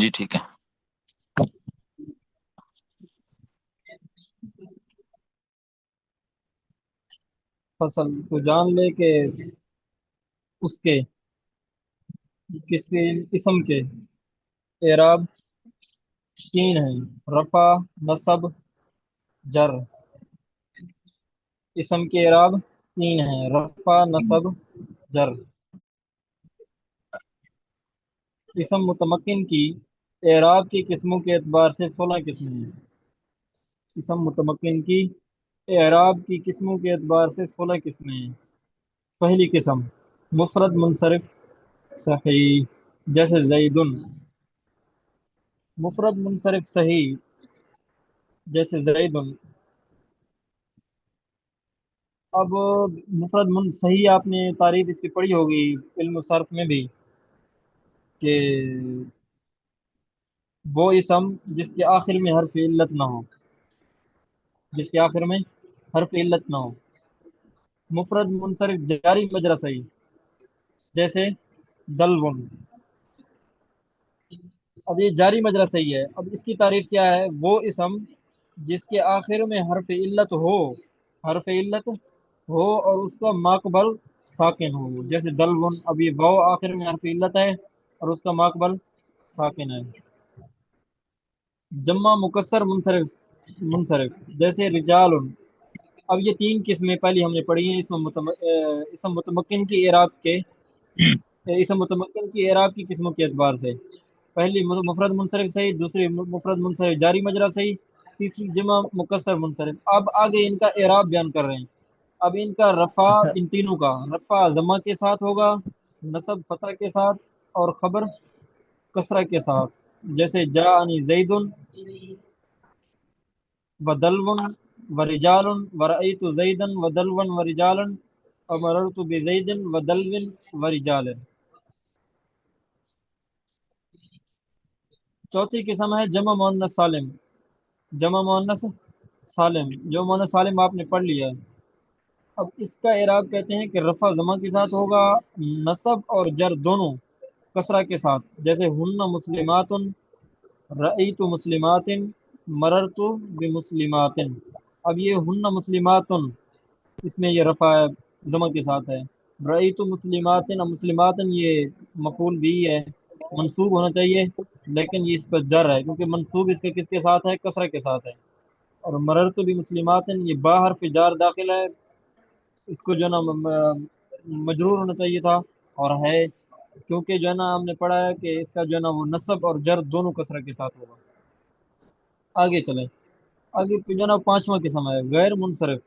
جی ٹھیک ہے. فصل تو جان لے کہ اس کے کس کے اسم کے اعراب تین ہیں: رفع، نصب، جر. اسم کے اعراب تین ہیں: رفع، نصب، جر. اسم متمکن کی اعراب کی قسموں کے اعتبار سے 16 قسمیں ہیں. اسم متمکن کی اعراب کی قسموں کے اعتبار سے 16 قسمیں ہیں. پہلی قسم مفرد منصرف صحیح، جیسے زیدن. مفرد منصرف صحیح جیسے زیدن. اب مفرد صحیح آپ نے تعریف اس کی پڑھی ہوگی علم صرف میں بھی، کہ وہ اسم جس کے آخر میں حرف علت نہ ہو، جس کے آخر میں حرف علت نہ ہو. مفرد منصرف جاری مجرا صحیح، جیسے دلون. اب یہ جاری مجرا صحیح ہے. اب اس کی تعریف کیا ہے؟ وہ اسم جس کے آخر میں حرف علت ہو، حرف علت ہو اور اس کا ماقبل ساکن ہو، جیسے دلون. اب یہ واو آخر میں حرف علت ہے اور اس کا ماقبل ساکن ہے. جمع مکسر منصرف جیسے رجال. اب یہ تین قسمیں پہلی ہم نے پڑھی ہیں اسم متمکن کی اعراب کے اسم متمکن کی اعراب کی قسموں کے اعتبار سے. پہلی مفرد منصرف صحیح، دوسری مفرد منصرف جاری مجرا صحیح، تیسری جمع مکسر منصرف. اب آگے ان کا اعراب بیان کر رہے ہیں. اب ان کا رفع، ان تینوں کا رفع ضمہ کے ساتھ ہوگا، نصب فتح کے ساتھ، اور خبر کسرہ کے ساتھ، جیسے جاءنی زیدن ودلون ورجال ورأیت زیدن ودلون ورجالا ومررت بزید ودلو ورجال. چوتھی قسم ہے جمع مؤنث سالم. جمع مؤنث سالم، جو مؤنث سالم آپ نے پڑھ لیا ہے. اب اس کا اعراب کہتے ہیں کہ رفع ضمہ کے ساتھ ہوگا، نصب اور جر دونوں کسرہ کے ساتھ، جیسے ہن مسلمات، رأیت مسلمات، مررت بمسلمات. اب یہ ہن مسلمات، اس میں یہ رفع ضمہ کے ساتھ ہے. رأیت مسلمات، اب مسلمات یہ مفعول بھی ہے، منصوب ہونا چاہیے، لیکن یہ اس پر جر ہے کیونکہ منصوب اس کے کس کے ساتھ ہے؟ کسرہ کے ساتھ ہے. اور مررت بمسلمات یہ با حرف جار داخل ہے، اس کو جو ہے نا مجرور ہونا چاہیے تھا اور ہے، کیونکہ جو ہے نا ہم نے پڑھا ہے کہ اس کا جو ہے نا وہ نصب اور جر دونوں کسرہ کے ساتھ ہوگا. آگے چلیں. آگے جو ہے نا پانچواں قسم ہے غیر منصرف.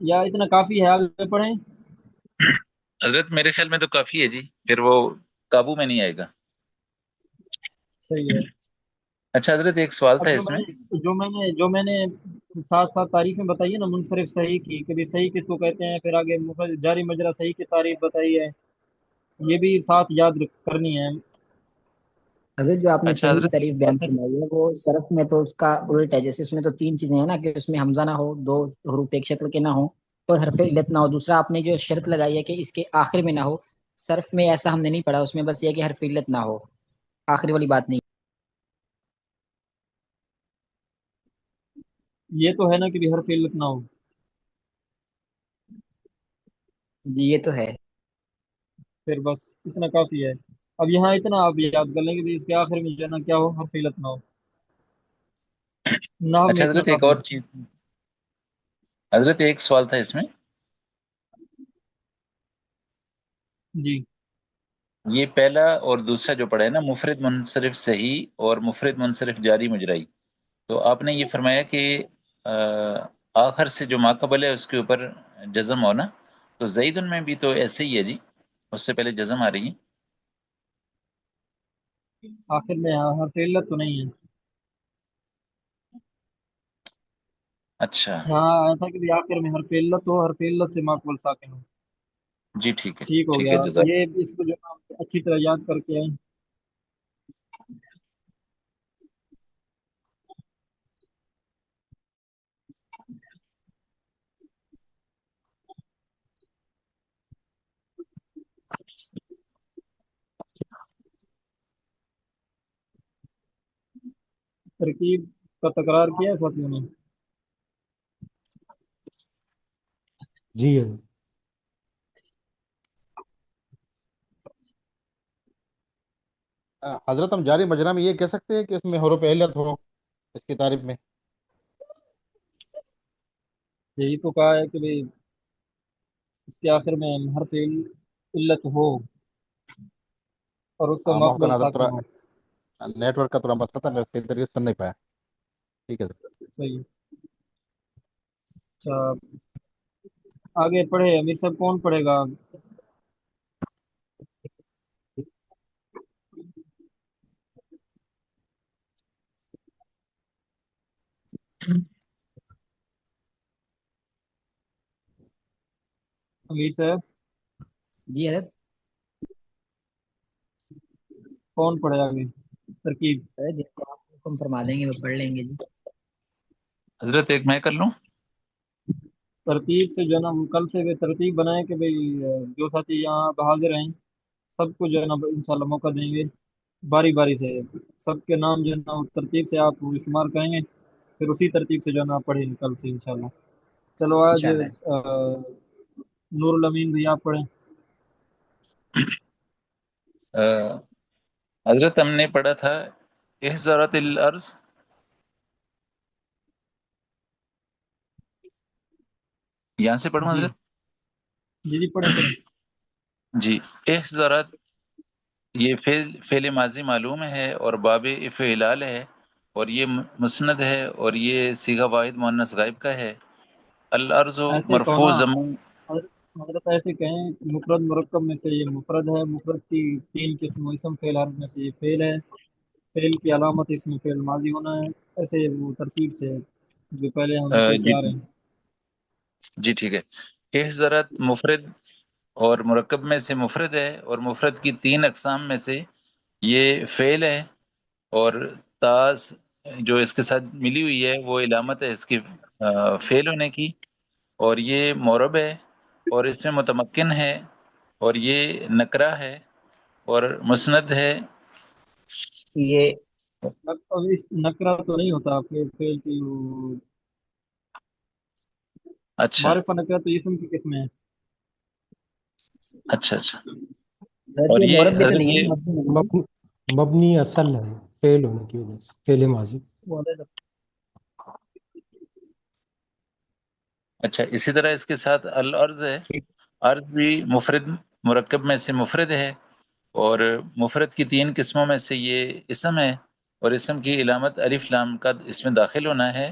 یا اتنا کافی ہے؟ آگے پڑھیں. حضرت میرے خیال میں تو کافی ہے جی، پھر وہ قابو میں نہیں آئے گا. صحیح ہے. اچھا حضرت ایک سوال تھا اب اس میں. جو میں نے ساتھ ساتھ تعریفیں بتائی ہے نا منصرف صحیح کی، کبھی صحیح کس کو کہتے ہیں، پھر آگے جاری مجرا صحیح کی تعریف بتائی ہے، یہ بھی ساتھ یاد کرنی ہے. اگر جو آپ نے اچھا صحیح کی حضرت تعریف بیان فرمائی ہے وہ صرف میں تو اس کا الٹ ہے. جیسے اس میں تو تین چیزیں ہیں نا، کہ اس میں حمزہ نہ ہو، دو حروف ایک شکل کے نہ ہو، اور حرف علت نہ ہو. دوسرا آپ نے جو شرط لگائی ہے کہ اس کے آخر میں نہ ہو، صرف میں ایسا ہم نے نہیں پڑھا. اس میں بس یہ کہ حرف علت نہ ہو، آخری والی بات نہیں. یہ تو ہے نا کہ بھی حرف علت نہ ہو. جی یہ تو ہے. پھر بس اتنا کافی ہے. اب یہاں اتنا آپ یاد کر لیں کہ بھی اس کے آخر میں جو ہے نا کیا ہو؟ حرف علت نہ ہو. نحو میں اچھا اتنا حضرت ایک کافی اور ہے. چیز، حضرت ایک سوال تھا اس میں. جی یہ پہلا اور دوسرا جو پڑھا ہے نا، مفرد منصرف صحیح اور مفرد منصرف جاری مجرائی، تو آپ نے یہ فرمایا کہ آخر سے جو ماقبل ہے اس کے اوپر جزم ہونا، تو زیدن میں بھی تو ایسے ہی ہے جی، اس سے پہلے جزم آ رہی ہے. آخر میں حرف علت تو نہیں ہے. اچھا ہاں ایسا کہ بھی آخر میں حرف علت ہو، حرف علت سے ماقبل ساکن ہو. جی ٹھیک ہے. ٹھیک ہو ٹھیک گیا. ہے جزاک. یہ اس کو جو ہے نا اچھی طرح یاد کر کے ترکیب کا تکرار کیا ہے ساتھیوں نے؟ جی حضرت ہم جاری مجرا میں یہ کہہ سکتے ہیں کہ اس میں حروف علت ہو اس کی تعریف میں؟ یہی تو کہا ہے کہ بھئی اس کے آخر میں حرف علت ہو اور اس کا معاف مقبل کرنا حضرت، ساکن تھوڑا ہو. نیٹ ورک کا تھوڑا مسئلہ تھا، میں صحیح طریقے سے سن نہیں پایا. ٹھیک ہے سر. صحیح. اچھا آگے پڑھے امیر صاحب، کون پڑھے گا؟ امیر صاحب جی حضرت. کون پڑھے آگے ترکیب؟ حضرت جس کو آپ حکم فرما دیں گے وہ پڑھ لیں گے جی. حضرت ایک میں کر لوں. ترتیب سے جو ہے نا ہم کل سے بھی ترتیب بنائیں کہ بھئی جو ساتھی یہاں حاضر ہیں سب کو جو ہے نا انشاءاللہ موقع دیں گے باری باری سے. سب کے نام جو ہے نا ترتیب سے آپ شمار کریں گے، پھر اسی ترتیب سے جو ہے نا پڑھیں گے کل سے انشاءاللہ. چلو آج انشاءاللہ. نور الامین بھی آپ پڑھیں. حضرت ہم نے پڑھا تھا احزارت الارض. یہاں سے پڑھوں جی حضرت؟ جی جی پڑھیں پڑھیں. جی. احزارت یہ فعل ماضی معلوم ہے اور باب افعلال ہے، اور یہ مسند ہے، اور یہ صیغہ واحد مؤنث غائب کا ہے. الارض ایسے کہو مرفوع نا ضمون. حضرت ایسے کہیں مفرد مرکب میں سے یہ مفرد ہے، مفرد کی تین قسم، اسم فعل حرف میں سے یہ فعل ہے، فعل کی علامت اس میں فعل ماضی ہونا ہے. ایسے وہ ترتیب سے جو پہلے ہم چلتے جی آ رہے ہیں. جی ٹھیک ہے. احزارت مفرد اور مرکب میں سے مفرد ہے، اور مفرد کی تین اقسام میں سے یہ فعل ہے، اور تاس جو اس کے ساتھ ملی ہوئی ہے وہ علامت ہے اس کی فعل ہونے کی، اور یہ معرب ہے، اور اس میں متمکن ہے، اور یہ نکرہ ہے، اور مسند ہے. یہ اب اس نکرہ تو نہیں ہوتا فعل کی اچھا معرفہ نکرہ تو اسم کی قسم ہے. اچھا اچھا. حضرت اور یہ یہ مورب بھی تو حضرت نہیں یہ ہے، مبنی ہے نا. مبنی اصل ہے فعل ہونے کی وجہ سے، فعل ماضی. اچھا. اسی طرح اس کے ساتھ الارض ہے. ارض بھی مفرد مرکب میں سے مفرد ہے، اور مفرد کی تین قسموں میں سے یہ اسم ہے، اور اسم کی علامت الف لام کا اس میں داخل ہونا ہے،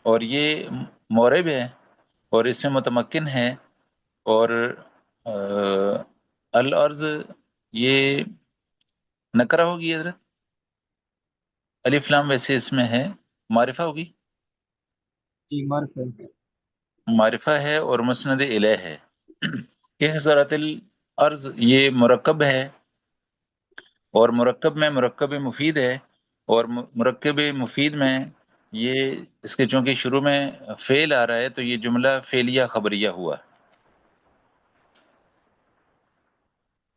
اور یہ مورب ہے، اور اس میں متمکن ہے. اور الارض یہ نکرہ ہوگی حضرت. الف لام ویسے اس میں ہے، معرفہ ہوگی. جی معرفہ ہے. معرفہ ہے اور مسند الیہ ہے. احزارت الارض یہ مرکب ہے، اور مرکب میں مرکب مفید ہے، اور مرکب مفید میں یہ اس کے چونکہ شروع میں فعل آ رہا ہے تو یہ جملہ فعلیہ خبریہ ہوا.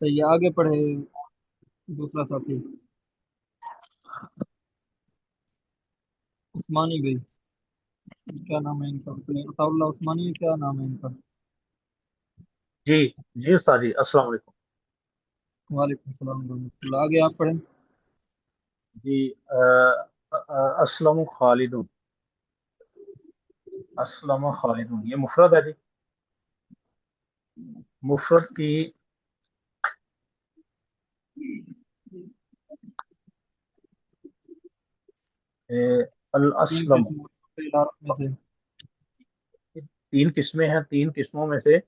صحیح. آگے پڑھے دوسرا ساتھی عثمانی بھائی. کیا نام ہے ان کا؟ عطا اللہ عثمانی، کیا نام ہے ان کا؟ جی جی استاد جی، السلام علیکم. وعلیکم السلام ورحمۃ اللہ. آگے آپ پڑھیں. جی اسلم خالدون. اسلم خالدون یہ مفرد ہے جی. مفرد کی تین الاسلم قسم فعل حرف میں سے. تین قسمیں ہیں، تین قسموں میں سے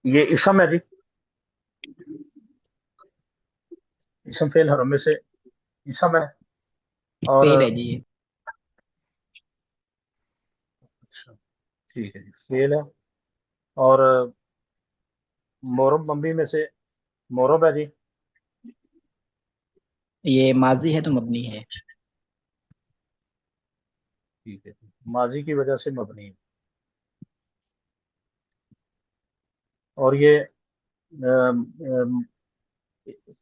یہ اسم ہے جی. اسم فعل حرف میں سے اسم ہے. اور فعل ہے جی یہ. اچھا ٹھیک ہے جی، فعل ہے. اور مورب مبنی میں سے مورب ہے جی. یہ ماضی ہے تو مبنی ہے. ٹھیک ہے، ماضی کی وجہ سے مبنی ہے. اور یہ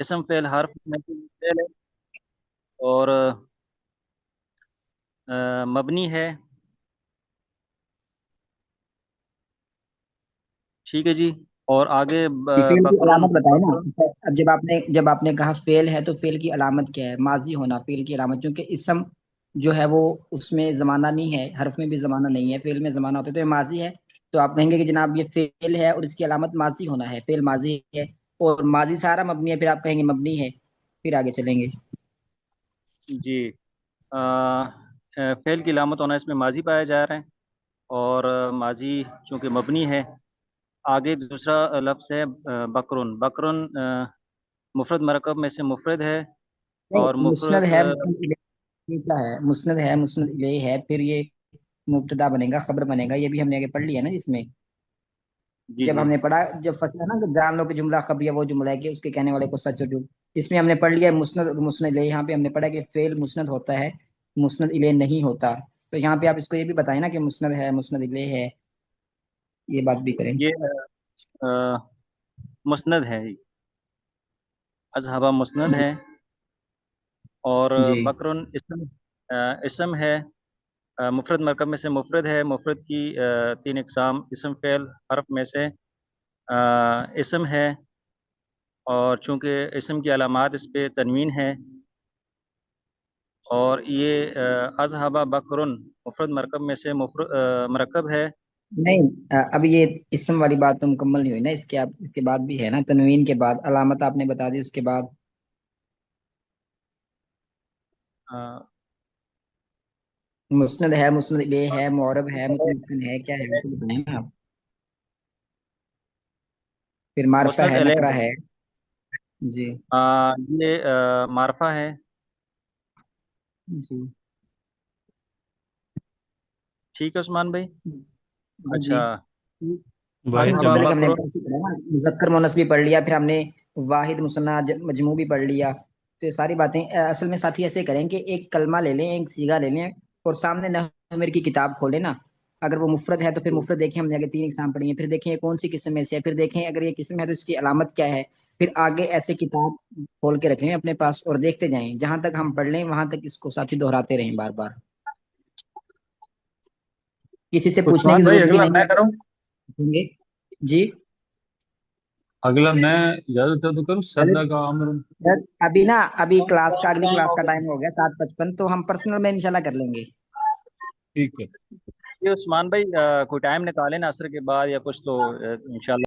اسم فعل حرف میں سے فعل ہے اور مبنی ہے. ٹھیک ہے جی. اور آگے فعل کی بکرن علامت بتائے نا. بکرن اب جب آپ نے کہا فعل ہے تو فعل کی علامت کیا ہے؟ ماضی ہونا فعل کی علامت، کیونکہ اسم جو ہے وہ اس میں زمانہ نہیں ہے، حرف میں بھی زمانہ نہیں ہے، فعل میں زمانہ ہوتا ہے، تو یہ ماضی ہے. تو آپ کہیں گے کہ جناب یہ فعل ہے اور اس کی علامت ماضی ہونا ہے، فعل ماضی ہے اور ماضی سارا مبنی ہے، پھر آپ کہیں گے مبنی ہے. پھر آگے چلیں گے. جی. فعل کی علامت ہونا اس میں ماضی پایا جا رہا ہے اور ماضی چونکہ مبنی ہے. آگے دوسرا لفظ ہے بکرن. بکرن مفرد مرکب میں سے مفرد ہے اور نہیں، مسند مفرد ہے، مسند الیہ کیا ہے؟ مسند ہے، مسند الیہ ہے، پھر یہ مبتدا بنے گا، خبر بنے گا. یہ بھی ہم نے آگے پڑھ لیا نا جس میں جی جب جی ہم نے پڑھا، جب فصل ہے نا کہ جان لو کہ جملہ خبریہ وہ جملہ ہے کہ اس کے کہنے والے کو سچ اور جھوٹ. اس میں ہم نے پڑھ لیا مسند اور مسند الیہ. یہاں پہ ہم نے پڑھا کہ فعل مسند ہوتا ہے، مسند الیہ نہیں ہوتا. تو یہاں پہ آپ اس کو یہ بھی بتائیں نا کہ مسند ہے، مسند الیہ ہے، یہ بات بھی کریں. یہ مسند ہے. اذهب مسند ہے اور جی بکرن اسم ہے. مفرد مرکب میں سے مفرد ہے. مفرد کی 3 اقسام: اسم فعل حرف میں سے اسم ہے اور چونکہ اسم کی علامات اس پہ تنوین ہے. اور یہ اذهب بکرن مفرد مرکب میں سے مرکب ہے. نہیں، اب یہ اسم والی بات تو مکمل نہیں ہوئی نا. اس کے بعد بھی ہے نا، تنوین کے بعد علامت آپ نے بتا دی، اس کے بعد مسند ہے، مسند الیہ ہے، معرب ہے، متمکن ہے، کیا ہے وہ تو بتائیں نا آپ. پھر معرفہ مسند ہے، علیہ نکرہ ہے. ہے. جی یہ معرفہ ہے. جی ٹھیک ہے عثمان بھائی. جی اچھا. جی. واحد سب سے اذهب جمع. پہلے ہم نے بکرن. پڑھا نا، مذکر مؤنث بھی پڑھ لیا، پھر ہم نے واحد مثنیٰ مجموع بھی پڑھ لیا. تو یہ ساری باتیں اصل میں ساتھی ایسے کریں کہ ایک کلمہ لے لیں، ایک صیغہ لے لیں اور سامنے نحو کی کتاب کھولیں نا. اگر وہ مفرد ہے تو پھر مفرد دیکھیں، ہم نے آگے 3 اقسام پڑھی ہیں، پھر دیکھیں یہ کون سی قسم میں سے ہے، پھر دیکھیں اگر یہ قسم ہے تو اس کی علامت کیا ہے. پھر آگے ایسے کتاب کھول کے رکھ لیں اپنے پاس اور دیکھتے جائیں، جہاں تک ہم پڑھ لیں وہاں تک اس کو ساتھی دہراتے رہیں بار بار. کسی سے پوچھنے کی عثمان بھائی ضرورت بھی اگلا نہیں میں کروں. ہے. جی اگلا میں اجازت ہے تو کروں. چلے. سدا کا عمر. ابھی کلاس کا، اگلی کلاس کا ٹائم ہو گیا 7:55، تو ہم پرسنل میں انشاءاللہ کر لیں گے. ٹھیک ہے. یہ عثمان بھائی کوئی ٹائم نکالیں نا عصر کے بعد یا کچھ تو انشاءاللہ